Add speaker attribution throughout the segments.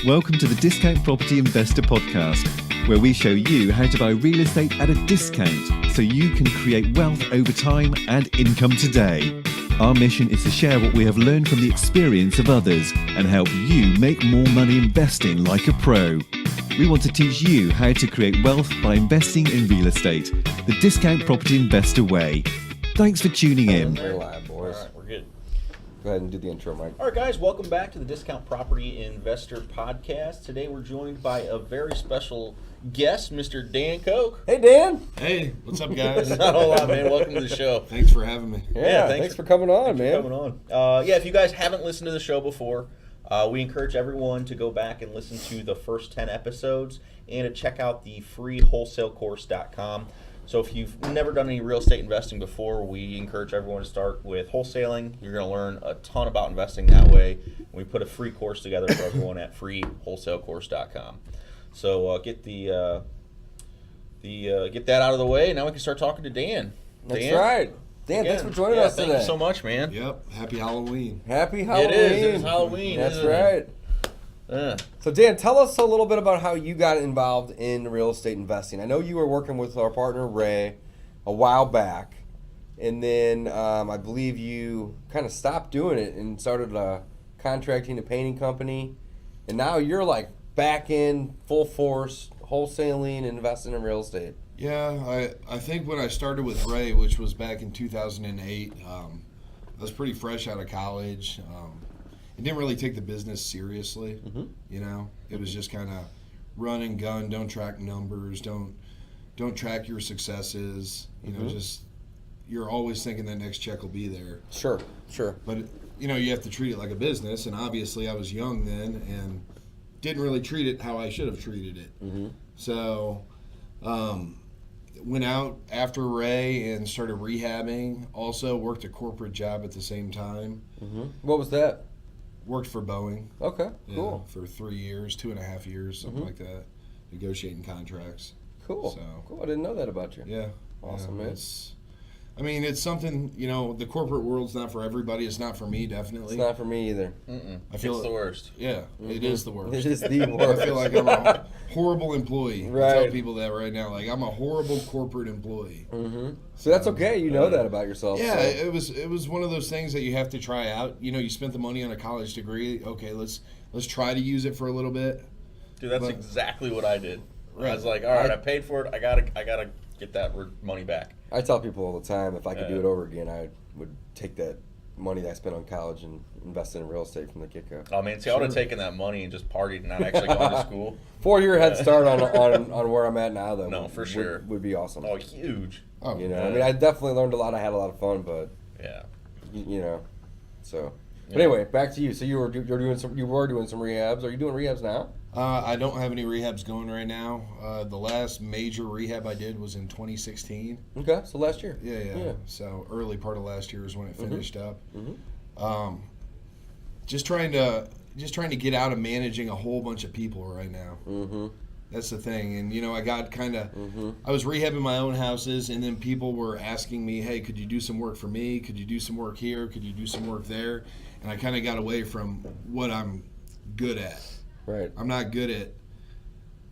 Speaker 1: Welcome to the Discount Property Investor Podcast, where we show you how to buy real estate at a discount so you can create wealth over time and income today. Our mission is to share what we have learned from the experience of others and help you make more money investing like a pro. We want to teach you how to create wealth by investing in real estate, the Discount Property Investor way. Thanks for tuning in.
Speaker 2: We're live, boys.
Speaker 3: All right, we're good.
Speaker 2: Go ahead and do the intro, Mike.
Speaker 3: All right, guys, welcome back to the Discount Property Investor Podcast. Today we're joined by a very special guest, Mr. Dan Koch.
Speaker 2: Hey, Dan.
Speaker 4: Hey, what's up, guys?
Speaker 3: Not a whole lot, man. Welcome to the show.
Speaker 4: Thanks for having me.
Speaker 2: Yeah, thanks for coming on, man.
Speaker 3: Coming on. If you guys haven't listened to the show before, we encourage everyone to go back and listen to the first 10 episodes and to check out the free wholesalecourse.com. So if you've never done any real estate investing before, we encourage everyone to start with wholesaling. You're going to learn a ton about investing that way. We put a free course together for everyone at freewholesalecourse.com. So get that out of the way. Now we can start talking to Dan.
Speaker 2: That's right. Dan,
Speaker 3: again,
Speaker 2: thanks for joining us today.
Speaker 3: Thank you so much, man.
Speaker 4: Yep. Happy Halloween.
Speaker 2: Happy Halloween.
Speaker 3: It is Halloween.
Speaker 2: That's
Speaker 3: isn't
Speaker 2: right.
Speaker 3: It?
Speaker 2: So, Dan, tell us a little bit about how you got involved in real estate investing. I know you were working with our partner, Ray, a while back. And then I believe you kind of stopped doing it and started contracting a painting company. And now you're like back in full force, wholesaling and investing in real estate.
Speaker 4: Yeah, I think when I started with Ray, which was back in 2008, I was pretty fresh out of college. I didn't really take the business seriously. You know, it was just kind of run and gun. Don't track numbers. Don't track your successes. You know, just you're always thinking that next check will be there.
Speaker 2: Sure.
Speaker 4: But you know, you have to treat it like a business. And obviously, I was young then and didn't really treat it how I should have treated it. So, went out after Ray and started rehabbing. Also worked a corporate job at the same time.
Speaker 2: What was that?
Speaker 4: Worked for Boeing.
Speaker 2: Okay,
Speaker 4: Yeah,
Speaker 2: cool.
Speaker 4: for 3 years, 2.5 years, something like that. Negotiating contracts.
Speaker 2: Cool.
Speaker 4: So,
Speaker 2: Cool. I didn't know that about you.
Speaker 4: Yeah.
Speaker 2: Awesome, man.
Speaker 4: It's something, you know, the corporate world's not for everybody. It's not for me, definitely.
Speaker 2: It's not for me either.
Speaker 4: I feel
Speaker 3: It's the worst.
Speaker 4: Yeah, it is the worst.
Speaker 2: It is the worst.
Speaker 4: I feel like I'm a horrible employee.
Speaker 2: Right.
Speaker 4: I tell people that right now. Like, I'm a horrible corporate employee.
Speaker 2: So that's okay. You know that about yourself.
Speaker 4: Yeah,
Speaker 2: so.
Speaker 4: it was one of those things that you have to try out. You know, you spent the money on a college degree. Okay, let's try to use it for a little bit.
Speaker 3: Dude, that's
Speaker 4: But-
Speaker 3: exactly what I did.
Speaker 4: Right.
Speaker 3: I was like, all right, I paid for it. I gotta get that money back.
Speaker 2: I tell people all the time, if I could do it over again, I would take that money that I spent on college and invest it in real estate from the get-go.
Speaker 3: Oh man, see, I would have taken that money and just partied and not actually gone to school.
Speaker 2: 4-year head start on where I'm at now, though.
Speaker 3: No, for sure.
Speaker 2: Would be awesome.
Speaker 3: Oh, huge.
Speaker 4: Oh,
Speaker 2: You know,
Speaker 3: yeah.
Speaker 2: I mean, I definitely learned a lot. I had a lot of fun, but
Speaker 3: Yeah.
Speaker 2: you know, so. But
Speaker 3: Yeah.
Speaker 2: anyway, back to you. So you were doing some rehabs. Are you doing rehabs now?
Speaker 4: I don't have any rehabs going right now. The last major rehab I did was in 2016.
Speaker 2: Okay, so last year.
Speaker 4: Yeah. So early part of last year is when it finished up. Just trying to get out of managing a whole bunch of people right now. That's the thing. And, you know, I got kind of, I was rehabbing my own houses, and then people were asking me, hey, could you do some work for me? Could you do some work here? Could you do some work there? And I kind of got away from what I'm good at.
Speaker 2: Right.
Speaker 4: I'm not good at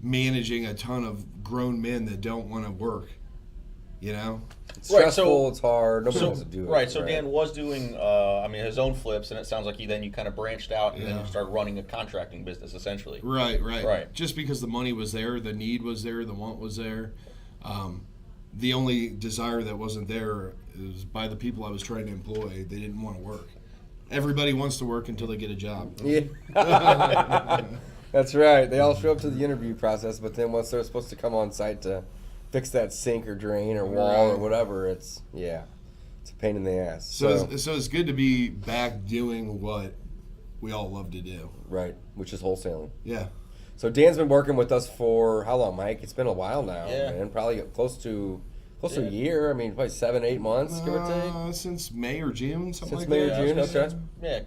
Speaker 4: managing a ton of grown men that don't want to work, you know?
Speaker 2: It's
Speaker 3: Right,
Speaker 2: stressful.
Speaker 3: so-
Speaker 2: It's hard. Nobody wants to do it.
Speaker 3: Right, so Dan was doing, his own flips, and it sounds like you kind of branched out and then
Speaker 4: Yeah.
Speaker 3: you started running a contracting business, essentially.
Speaker 4: Right. Just because the money was there, the need was there, the want was there. The only desire that wasn't there is by the people I was trying to employ. They didn't want to work. Everybody wants to work until they get a job.
Speaker 2: Yeah. That's right. They all show up to the interview process, but then once they're supposed to come on site to fix that sink or drain or wall or
Speaker 4: Right.
Speaker 2: whatever, it's a pain in the ass.
Speaker 4: So it's good to be back doing what we all love to do.
Speaker 2: Right, which is wholesaling.
Speaker 4: Yeah.
Speaker 2: So Dan's been working with us for how long, Mike? It's been a while now,
Speaker 3: Yeah.
Speaker 2: man. Probably close to a year. I mean, probably 7-8 months, give or take.
Speaker 4: Since May or June, something
Speaker 2: Since
Speaker 4: like
Speaker 2: May or
Speaker 4: that.
Speaker 2: June, okay.
Speaker 3: Yeah.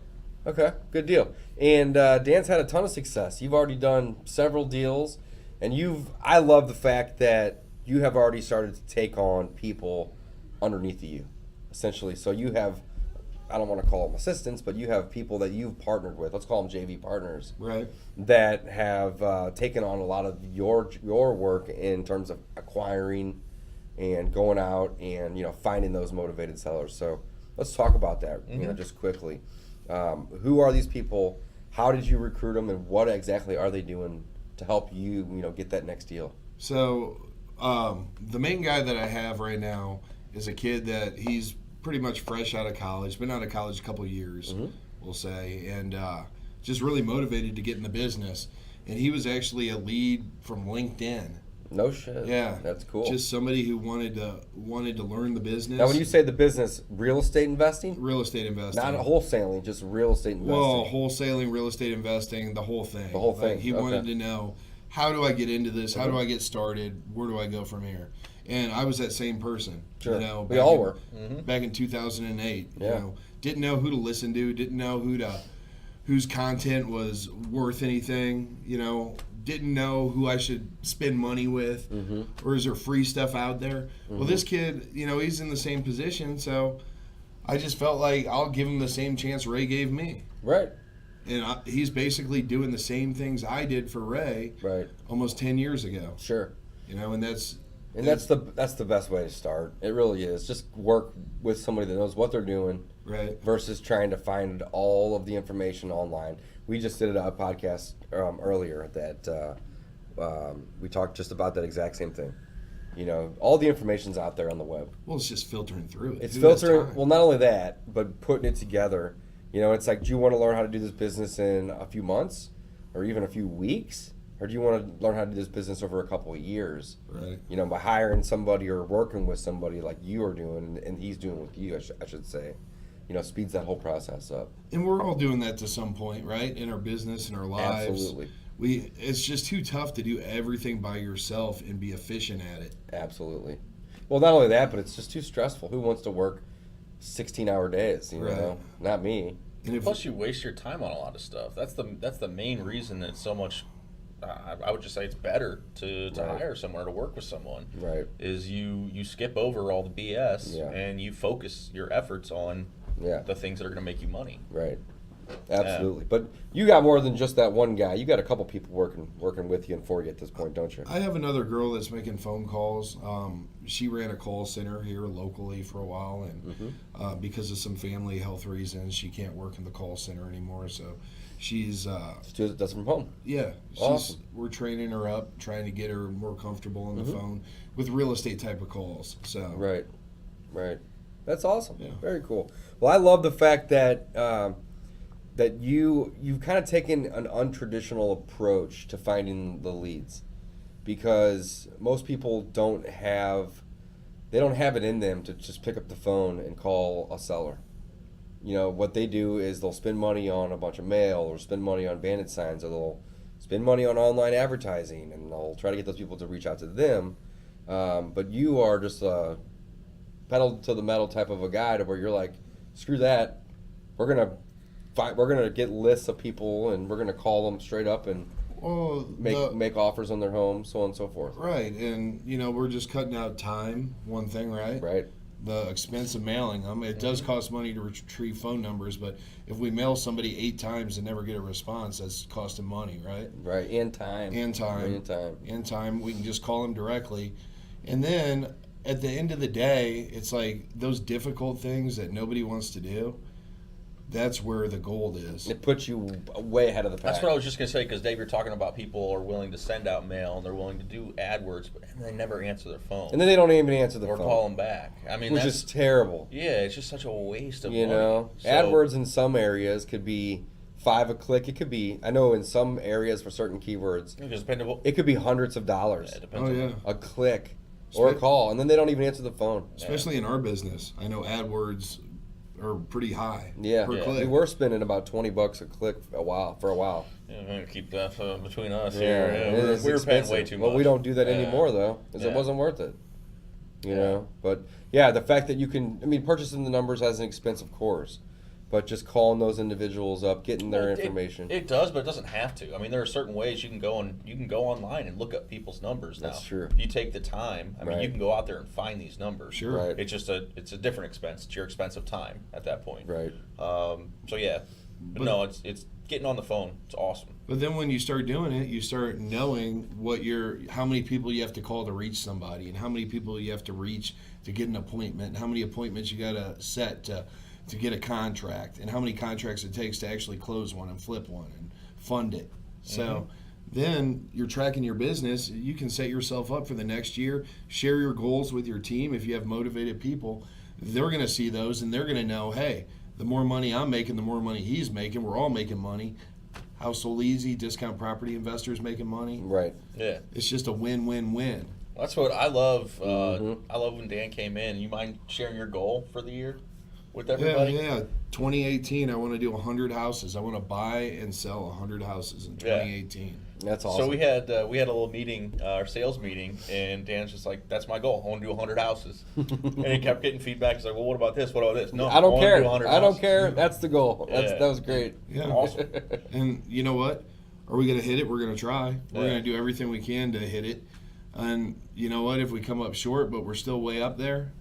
Speaker 2: Okay, good deal. And Dan's had a ton of success. You've already done several deals, and I love the fact that you have already started to take on people underneath of you, essentially. So you have I don't want to call them assistants, but you have people that you've partnered with. Let's call them JV partners.
Speaker 4: Right.
Speaker 2: That have taken on a lot of your work in terms of acquiring and going out and finding those motivated sellers. So let's talk about that. Just quickly. Who are these people? How did you recruit them, and what exactly are they doing to help you get that next deal?
Speaker 4: So the main guy that I have right now is a kid that he's pretty much fresh out of college, been out of college a couple of years, we'll say, and just really motivated to get in the business. And he was actually a lead from LinkedIn.
Speaker 2: No shit.
Speaker 4: Yeah,
Speaker 2: that's cool.
Speaker 4: Just somebody who wanted to learn the business.
Speaker 2: Now, when you say the business, real estate investing?
Speaker 4: Real estate investing.
Speaker 2: Not wholesaling, just real estate investing.
Speaker 4: Well, wholesaling, real estate investing, the whole thing.
Speaker 2: The whole thing.
Speaker 4: Like, he wanted to know, how do I get into this? How do I get started? Where do I go from here? And I was that same person.
Speaker 2: Sure. We all were.
Speaker 4: Back in 2008.
Speaker 2: Yeah.
Speaker 4: Didn't know who to listen to. Didn't know whose content was worth anything. Didn't know who I should spend money with, or is there free stuff out there? Well, this kid, he's in the same position, so I just felt like I'll give him the same chance Ray gave me.
Speaker 2: Right.
Speaker 4: And he's basically doing the same things I did for Ray almost 10 years ago.
Speaker 2: Sure.
Speaker 4: And that's
Speaker 2: the best way to start. It really is. Just work with somebody that knows what they're doing,
Speaker 4: right,
Speaker 2: versus trying to find all of the information online. We just did a podcast earlier that we talked just about that exact same thing. All the information's out there on the web.
Speaker 4: Well, it's just filtering through it.
Speaker 2: It's filtering. Well, not only that, but putting it together. It's like, do you want to learn how to do this business in a few months, or even a few weeks, or do you want to learn how to do this business over a couple of years?
Speaker 4: Right.
Speaker 2: By hiring somebody or working with somebody like you are doing, and he's doing with you, I should say. Speeds that whole process up.
Speaker 4: And we're all doing that to some point, right? In our business, in our lives.
Speaker 2: Absolutely.
Speaker 4: It's just too tough to do everything by yourself and be efficient at it.
Speaker 2: Absolutely. Well, not only that, but it's just too stressful. Who wants to work 16-hour days?
Speaker 4: Right.
Speaker 2: Not me.
Speaker 3: And plus, you waste your time on a lot of stuff. That's the main reason that so much. I would just say it's better to hire somewhere, to work with someone.
Speaker 2: Right.
Speaker 3: Is you skip over all the BS and you focus your efforts on the things that are going to make you money.
Speaker 2: Right. Absolutely. But you got more than just that one guy. You got a couple people working with you and for you at this point, don't you?
Speaker 4: I have another girl that's making phone calls. She ran a call center here locally for a while, and because of some family health reasons, she can't work in the call center anymore. So she's
Speaker 2: does from home.
Speaker 4: Yeah.
Speaker 2: Awesome.
Speaker 4: We're training her up, trying to get her more comfortable on the phone with real estate type of calls. So
Speaker 2: Right. That's awesome.
Speaker 4: Yeah.
Speaker 2: Very cool. Well, I love the fact that that you've kind of taken an untraditional approach to finding the leads, because most people don't have it in them to just pick up the phone and call a seller. What they do is they'll spend money on a bunch of mail, or spend money on bandit signs, or they'll spend money on online advertising, and they'll try to get those people to reach out to them. But you are just a pedal to the metal type of a guy, to where you're like, screw that, we're gonna get lists of people, and we're gonna call them straight up and make offers on their home, so on and so forth.
Speaker 4: Right, and we're just cutting out time. One thing, right?
Speaker 2: Right.
Speaker 4: The expense of mailing them. It does cost money to retrieve phone numbers, but if we mail somebody 8 times and never get a response, that's costing money, right?
Speaker 2: Right, and time.
Speaker 4: And time. We can just call them directly, and then at the end of the day, it's like those difficult things that nobody wants to do. That's where the gold is.
Speaker 2: It puts you way ahead of the pack.
Speaker 3: That's what I was just going to say, because Dave, you're talking about people are willing to send out mail, and they're willing to do AdWords, and they never answer their phone.
Speaker 2: And then they don't even answer the
Speaker 3: phone. Or call them back. I mean,
Speaker 2: which is terrible.
Speaker 3: Yeah, it's just such a waste of money.
Speaker 2: So, AdWords in some areas could be $5 a click. It could be, I know in some areas for certain keywords, it could be hundreds of dollars.
Speaker 3: Yeah, it depends
Speaker 2: a click or a call, and then they don't even answer the phone.
Speaker 4: Especially in our business. I know AdWords are pretty high per click.
Speaker 2: We were spending about $20 a click for a while.
Speaker 3: Yeah, I'm going to keep that between us
Speaker 2: here.
Speaker 3: Yeah, we were paying way too much.
Speaker 2: Well, we don't do that anymore, though, because it wasn't worth it. You know? But, the fact that you can, purchasing the numbers has an expense, of course. but just calling those individuals up, getting their information.
Speaker 3: It does, but it doesn't have to. I mean, there are certain ways you can go online and look up people's numbers now.
Speaker 2: That's true.
Speaker 3: If you take the time, I mean,
Speaker 2: Right.
Speaker 3: you can go out there and find these numbers.
Speaker 4: Sure.
Speaker 2: Right.
Speaker 3: It's just it's a different expense. It's your expense of time at that point.
Speaker 2: Right.
Speaker 3: So yeah, but no, it's getting on the phone. It's awesome.
Speaker 4: But then when you start doing it, you start knowing how many people you have to call to reach somebody, and how many people you have to reach to get an appointment, and how many appointments you got to set to get a contract, and how many contracts it takes to actually close one and flip one and fund it. So then you're tracking your business. You can set yourself up for the next year, share your goals with your team. If you have motivated people, they're going to see those, and they're going to know, hey, the more money I'm making, the more money he's making. We're all making money. Household Easy, Discount Property Investors making money.
Speaker 2: Right.
Speaker 3: Yeah.
Speaker 4: It's just a win-win-win.
Speaker 3: That's what I love. I love when Dan came in. You mind sharing your goal for the year with everybody?
Speaker 4: Yeah. 2018, I want to do 100 houses. I want to buy and sell 100 houses in 2018.
Speaker 2: That's awesome.
Speaker 3: So we had a little meeting, our sales meeting, and Dan's just like, "That's my goal. I want to do 100 houses." And he kept getting feedback. He's like, "Well, what about this? What about this?" No,
Speaker 2: I don't
Speaker 3: wanna
Speaker 2: care.
Speaker 3: do 100
Speaker 2: I don't
Speaker 3: houses.
Speaker 2: care. That's the goal. That was great.
Speaker 4: Yeah.
Speaker 3: Awesome.
Speaker 4: And you know what? Are we going to hit it? We're going to try. We're
Speaker 3: Yeah.
Speaker 4: going to do everything we can to hit it. And you know what? If we come up short, but we're still way up there,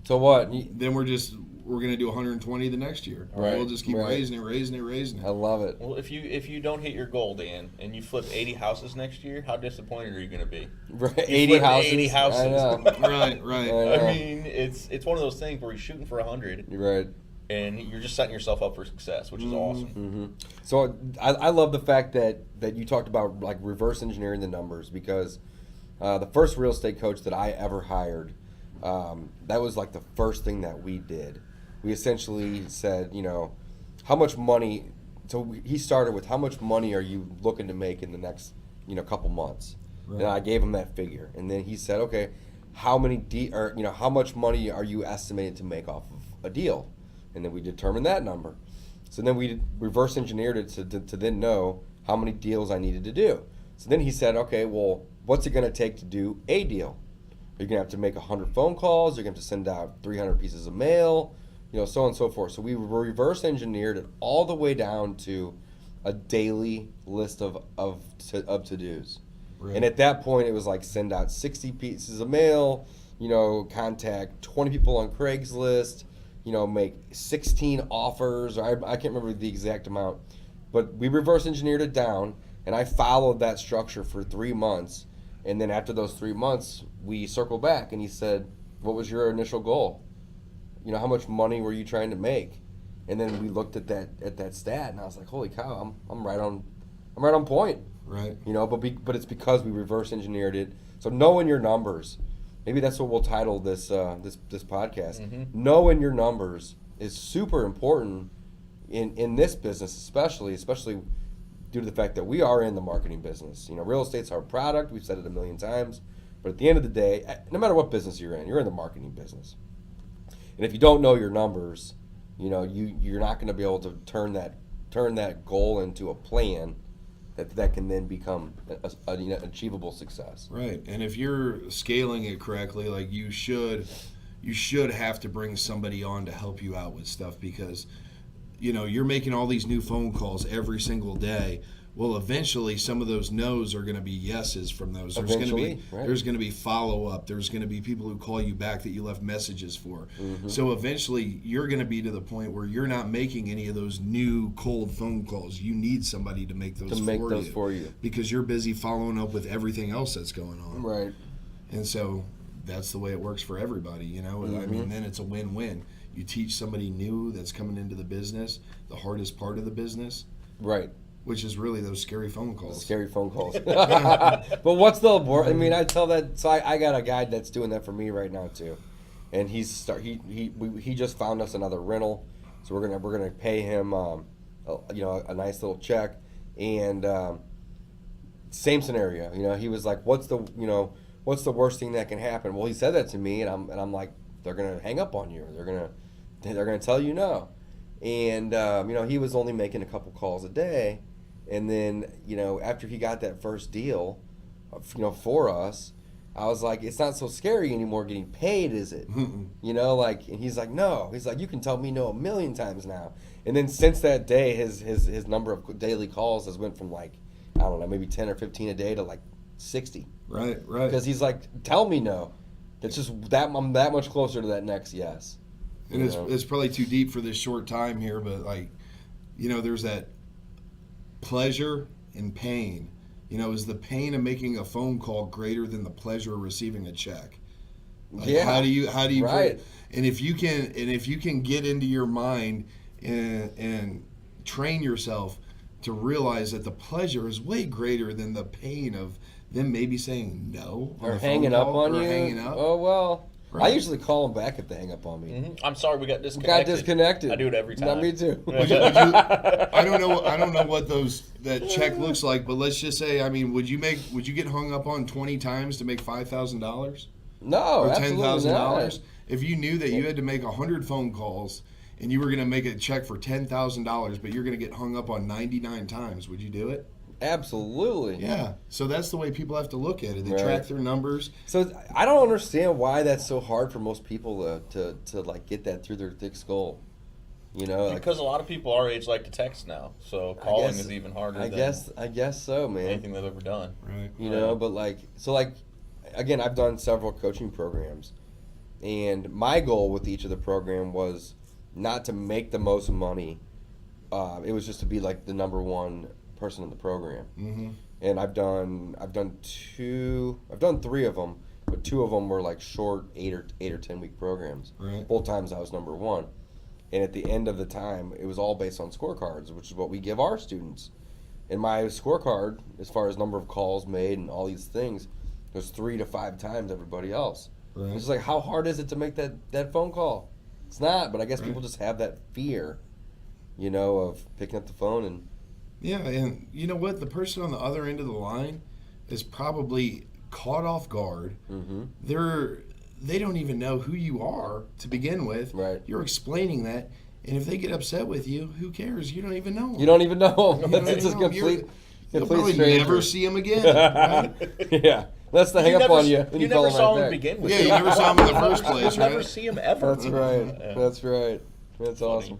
Speaker 2: So what?
Speaker 4: then we're going to do 120 the next year.
Speaker 2: Right,
Speaker 4: We'll just keep
Speaker 2: right.
Speaker 4: raising it.
Speaker 2: I love it.
Speaker 3: Well, if you don't hit your goal, Dan, and you flip 80 houses next year, how disappointed are you going to be?
Speaker 2: Right.
Speaker 3: You
Speaker 2: 80
Speaker 3: flipped
Speaker 2: houses.
Speaker 3: 80 houses.
Speaker 2: I know.
Speaker 4: Right.
Speaker 2: Yeah.
Speaker 3: I mean, it's one of those things where you're shooting for 100,
Speaker 2: You're right.
Speaker 3: and you're just setting yourself up for success, which is awesome.
Speaker 2: Mm-hmm. So I love the fact that you talked about like reverse engineering the numbers, because the first real estate coach that I ever hired, that was like the first thing that we did. We essentially said, how much money. So he started with, how much money are you looking to make in the next couple months?
Speaker 4: Right.
Speaker 2: And I gave him that figure, and then he said, okay, how much money are you estimated to make off of a deal? And then we determined that number. So then we reverse engineered it to then know how many deals I needed to do. So then he said, okay, well, what's it going to take to do a deal? You're going to have to make 100 phone calls. You're going to have to send out 300 pieces of mail, so on and so forth. So we reverse engineered it all the way down to a daily list of to-dos.
Speaker 4: Right.
Speaker 2: And at that point, it was like send out 60 pieces of mail, contact 20 people on Craigslist, make 16 offers. Or I can't remember the exact amount, but we reverse engineered it down, and I followed that structure for 3 months. And then after those 3 months, we circled back, and he said, "What was your initial goal? How much money were you trying to make?" And then we looked at that stat, and I was like, "Holy cow, I'm right on point."
Speaker 4: Right.
Speaker 2: But it's because we reverse engineered it. So knowing your numbers, maybe that's what we'll title this podcast.
Speaker 3: Mm-hmm.
Speaker 2: Knowing your numbers is super important in this business, especially due to the fact that we are in the marketing business. Real estate's our product. We've said it a million times. But at the end of the day, no matter what business you're in the marketing business. And if you don't know your numbers, you're not going to be able to turn that goal into a plan that can then become an achievable success.
Speaker 4: Right. And if you're scaling it correctly, like you should have to bring somebody on to help you out with stuff, because you're making all these new phone calls every single day. Well, eventually some of those no's are going to be yeses from those. There's going to be follow-up. There's going to be people who call you back that you left messages for. Mm-hmm. So eventually you're going to be to the point where you're not making any of those new cold phone calls. You need somebody to make those for you because you're busy following up with everything else that's going on.
Speaker 2: Right.
Speaker 4: And so that's the way it works for everybody, Mm-hmm. I mean, then it's a win-win. You teach somebody new that's coming into the business the hardest part of the business.
Speaker 2: Right.
Speaker 4: Which is really those scary phone calls.
Speaker 2: Scary phone calls. But what's the worst? I mean, I tell that. So I got a guy that's doing that for me right now too, and he just found us another rental, so we're gonna pay him, a nice little check, and same scenario. He was like, what's the worst thing that can happen? Well, he said that to me, and I'm like, they're gonna hang up on you. They're gonna tell you no, and he was only making a couple calls a day. And then, after he got that first deal, for us, I was like, it's not so scary anymore getting paid, is it? You know, like, and he's like, no. He's like, you can tell me no a million times now. And then since that day, his number of daily calls has went from like, I don't know, maybe 10 or 15 a day to like 60.
Speaker 4: Right.
Speaker 2: Because he's like, tell me no. It's just that I'm that much closer to that next yes.
Speaker 4: And it's probably too deep for this short time here, but like, you know, there's that pleasure and pain. You know, is the pain of making a phone call greater than the pleasure of receiving a check? Like,
Speaker 2: yeah.
Speaker 4: How do you
Speaker 2: right.
Speaker 4: and if you can get into your mind and train yourself to realize that the pleasure is way greater than the pain of them maybe saying no
Speaker 2: or hanging up on you.
Speaker 4: Hanging up.
Speaker 2: Oh well.
Speaker 4: Right.
Speaker 2: I usually call them back if they hang up on me.
Speaker 3: Mm-hmm. I'm sorry, we got disconnected. I do it every time.
Speaker 2: Not me too.
Speaker 4: I don't know what that check looks like, but let's just say, I mean, would you get hung up on 20 times to make $5,000?
Speaker 2: No,
Speaker 4: or
Speaker 2: absolutely
Speaker 4: $10,000?
Speaker 2: not.
Speaker 4: If you knew that you had to make 100 phone calls and you were going to make a check for $10,000, but you're going to get hung up on 99 times, would you do it?
Speaker 2: Absolutely.
Speaker 4: Yeah. So that's the way people have to look at it. They track their numbers.
Speaker 2: So I don't understand why that's so hard for most people to like get that through their thick skull. You know,
Speaker 3: because a lot of people our age like to text now, so calling is even harder.
Speaker 2: I guess so, man.
Speaker 3: Anything they've ever done.
Speaker 4: Right.
Speaker 2: You know, but again, I've done several coaching programs, and my goal with each of the program was not to make the most money. It was just to be like the number one person in the program.
Speaker 4: Mm-hmm.
Speaker 2: And I've done 3 of them, but 2 of them were like short 8 or 10 week programs.
Speaker 4: Right.
Speaker 2: Both times I was number 1. And at the end of the time, it was all based on scorecards, which is what we give our students. And my scorecard, as far as number of calls made and all these things, was 3 to 5 times everybody else.
Speaker 4: Right.
Speaker 2: It's like, how hard is it to make that phone call? It's not, but I guess people just have that fear, you know, of picking up the phone and.
Speaker 4: Yeah, and you know what? The person on the other end of the line is probably caught off guard.
Speaker 2: Mm-hmm.
Speaker 4: They don't even know who you are to begin with.
Speaker 2: Right.
Speaker 4: You're explaining that, and if they get upset with you, who cares? You don't even know them.
Speaker 2: You don't even know them.
Speaker 4: It's
Speaker 2: a complete
Speaker 4: You'll probably
Speaker 2: stranger.
Speaker 4: never see them again. Right?
Speaker 2: Yeah. That's the hang up on you. And
Speaker 3: you
Speaker 2: call
Speaker 3: never saw
Speaker 2: them
Speaker 3: him
Speaker 2: right
Speaker 3: to
Speaker 2: back.
Speaker 3: begin with.
Speaker 4: Yeah, you never saw them in the first place,
Speaker 3: You
Speaker 4: right?
Speaker 3: never see him ever.
Speaker 2: That's right.
Speaker 3: Yeah.
Speaker 2: That's right. That's
Speaker 3: Funny.
Speaker 2: awesome.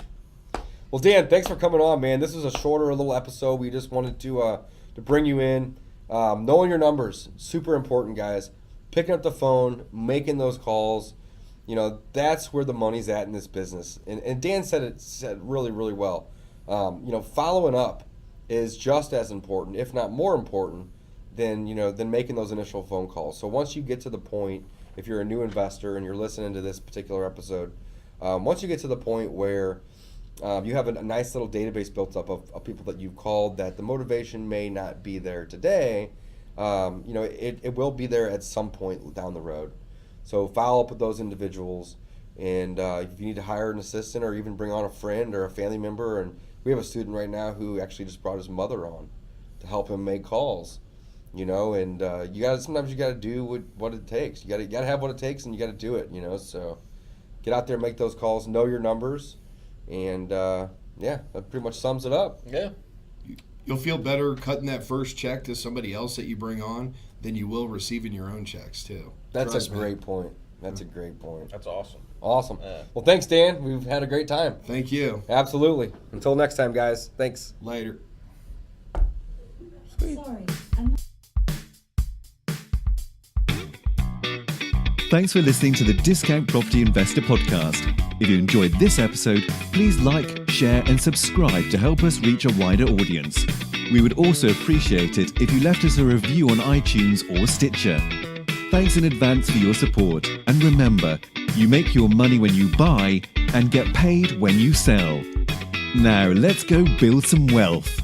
Speaker 2: Well, Dan, thanks for coming on, man. This was a shorter little episode. We just wanted to bring you in. Knowing your numbers, super important, guys. Picking up the phone, making those calls. You know, that's where the money's at in this business. And Dan said really, really well. You know, following up is just as important, if not more important, than making those initial phone calls. So once you get to the point, if you're a new investor and you're listening to this particular episode, once you get to the point where you have a nice little database built up of people that you've called, that the motivation may not be there today, it will be there at some point down the road. So follow up with those individuals, and if you need to hire an assistant or even bring on a friend or a family member, and we have a student right now who actually just brought his mother on to help him make calls, and sometimes you gotta do what it takes. You gotta have what it takes, and you gotta do it, so get out there, make those calls, know your numbers, and that pretty much sums it up.
Speaker 3: Yeah.
Speaker 4: You'll feel better cutting that first check to somebody else that you bring on than you will receiving your own checks too.
Speaker 2: That's
Speaker 4: Trust
Speaker 2: a
Speaker 4: me.
Speaker 2: great point. That's a great point.
Speaker 3: That's awesome.
Speaker 2: Awesome.
Speaker 3: Yeah.
Speaker 2: Well, thanks, Dan. We've had a great time.
Speaker 4: Thank you.
Speaker 2: Absolutely. Until next time, guys. Thanks.
Speaker 4: Later.
Speaker 5: Sorry, I'm not.
Speaker 1: Thanks for listening to the Discount Property Investor Podcast. If you enjoyed this episode, please like, share, and subscribe to help us reach a wider audience. We would also appreciate it if you left us a review on iTunes or Stitcher. Thanks in advance for your support. And remember, you make your money when you buy and get paid when you sell. Now let's go build some wealth.